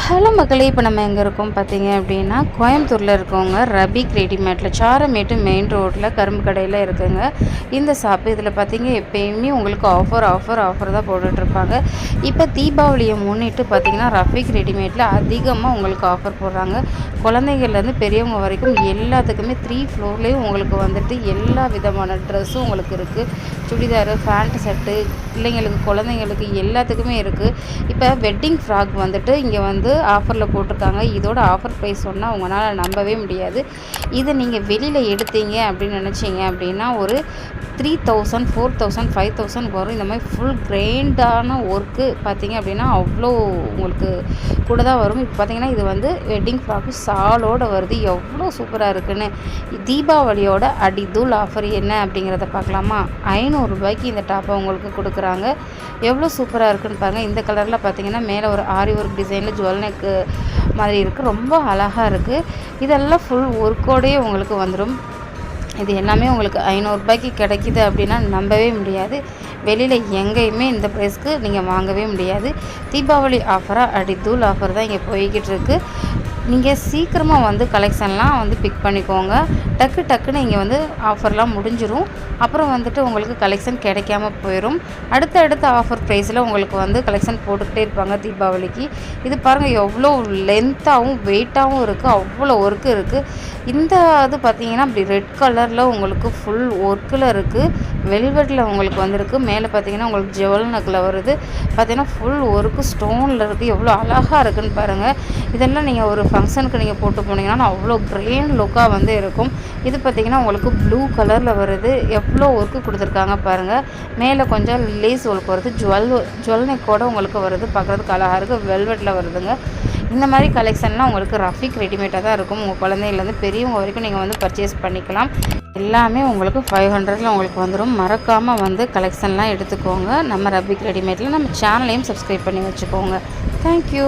Hello மக்களே, இப்போ நம்ம எங்கே இருக்கோம் பார்த்தீங்க அப்படின்னா, கோயம்புத்தூரில் இருக்கவங்க ரபிக் ரெடிமேட்டில் சாரமேட்டு மெயின் ரோட்டில் கரும்பு கடையில் இருக்குங்க இந்த ஷாப்பு. இதில் பார்த்தீங்க எப்பயுமே உங்களுக்கு ஆஃபர் தான் போட்டுட்ருப்பாங்க. இப்போ தீபாவளியை முன்னிட்டு பார்த்தீங்கன்னா ரபிக் ரெடிமேட்டில் அதிகமாக உங்களுக்கு ஆஃபர் போடுறாங்க. குழந்தைகள்லேருந்து பெரியவங்க வரைக்கும் எல்லாத்துக்குமே 3 ஃப்ளோர்லேயும் உங்களுக்கு வந்துட்டு எல்லா விதமான ட்ரெஸ்ஸும் உங்களுக்கு இருக்குது. சுடிதாரு, ஃபேண்ட் செட்டு, பிள்ளைங்களுக்கு குழந்தைங்களுக்கு எல்லாத்துக்குமே இருக்குது. இப்போ வெட்டிங் ஃப்ராக் வந்துட்டு இங்கே வந்து ஆஃபரில் போட்டிருக்காங்க. இதோட ஆஃபர் ப்ரைஸ் சொன்னால் உங்களால் நம்பவே முடியாது. இதை நீங்கள் வெளியில் எடுத்தீங்க அப்படின்னு நினச்சிங்க அப்படின்னா ஒரு 3000, 4000, 5000 வரும். இந்த மாதிரி ஃபுல் கிராண்டான ஒர்க்கு பார்த்தீங்க அப்படின்னா அவ்வளோ உங்களுக்கு கூட தான் வரும். இப்போ பார்த்தீங்கன்னா இது வந்து வெட்டிங் ஃப்ராக்கு சாலோடு வருது. எவ்வளோ சூப்பராக இருக்குன்னு. தீபாவளியோட அடிதூள் ஆஃபர் என்ன அப்படிங்கிறத பார்க்கலாமா? 500 ரூபாய்க்கு இந்த டாப்பை உங்களுக்கு கொடுக்குறாங்க. எவ்வளோ சூப்பராக இருக்குன்னு பாருங்கள். இந்த கலரில் பார்த்தீங்கன்னா மேலே ஒரு ஆரி ஒர்க் டிசைனில் ஜுவல் நெக்கு மாதிரி இருக்குது. ரொம்ப அழகாக இருக்குது. இதெல்லாம் ஃபுல் ஒர்க்கோடையே உங்களுக்கு வந்துடும். இது எல்லாமே உங்களுக்கு 500 ரூபாய்க்கு கிடைக்கிது அப்படின்னா நம்பவே முடியாது. வெளியில் எங்கேயுமே இந்த ப்ரைஸ்க்கு நீங்கள் வாங்கவே முடியாது. தீபாவளி ஆஃபராக அடித்தூள் ஆஃபர் தான் இங்கே போய்கிட்டு இருக்குது. நீங்கள் சீக்கிரமாக வந்து கலெக்ஷன்லாம் வந்து பிக் பண்ணிக்கோங்க. டக்குன்னு இங்கே வந்து ஆஃபர்லாம் முடிஞ்சிடும். அப்புறம் வந்துட்டு உங்களுக்கு கலெக்ஷன் கிடைக்காம போயிடும். அடுத்த ஆஃபர் ப்ரைஸில் உங்களுக்கு வந்து கலெக்ஷன் போட்டுக்கிட்டே இருப்பாங்க தீபாவளிக்கு. இது பாருங்கள் எவ்வளோ லென்த்தாகவும் வெயிட்டாகவும் இருக்குது. அவ்வளோ ஒர்க்கு இருக்குது. இந்த இது பார்த்தீங்கன்னா அப்படி ரெட் கலரில் உங்களுக்கு ஃபுல் ஒர்க்கில் இருக்குது. வெல்வெட்டில் உங்களுக்கு வந்திருக்கு. மேலே பார்த்தீங்கன்னா உங்களுக்கு ஜுவல் நக்கில் வருது. பார்த்தீங்கன்னா ஃபுல் ஒர்க்கு ஸ்டோனில் இருக்குது. எவ்வளோ அழகாக இருக்குதுன்னு பாருங்கள். இதெல்லாம் நீங்கள் ஒரு ஃபங்க்ஷனுக்கு நீங்கள் போட்டு போனீங்கன்னா அவ்வளோ கிராண்ட் லுக்காக வந்து இருக்கும். இது பார்த்திங்கன்னா உங்களுக்கு ப்ளூ கலரில் வருது. எவ்வளோ ஒர்க்கு கொடுத்துருக்காங்க பாருங்கள். மேலே கொஞ்சம் லேஸ் ஒர்க் வருது. ஜுவல் நெக்கோட உங்களுக்கு வருது. பார்க்குறதுக்கு அழகாக இருக்குது. வெல்வெட்டில் வருதுங்க. இந்த மாதிரி கலெக்ஷன்லாம் உங்களுக்கு ரஃபிக் ரெடிமேட்டாக தான் இருக்கும். உங்கள் குழந்தையிலேருந்து பெரியவங்க வரைக்கும் நீங்கள் வந்து பர்ச்சேஸ் பண்ணிக்கலாம். எல்லாமே உங்களுக்கு 500ல் உங்களுக்கு வந்துடும். மறக்காமல் வந்து கலெக்ஷன்லாம் எடுத்துக்கோங்க. நம்ம ரஃபிக் ரெடிமேட்டில் நம்ம சேனலையும் சப்ஸ்கிரைப் பண்ணி வச்சுக்கோங்க. தேங்க்யூ.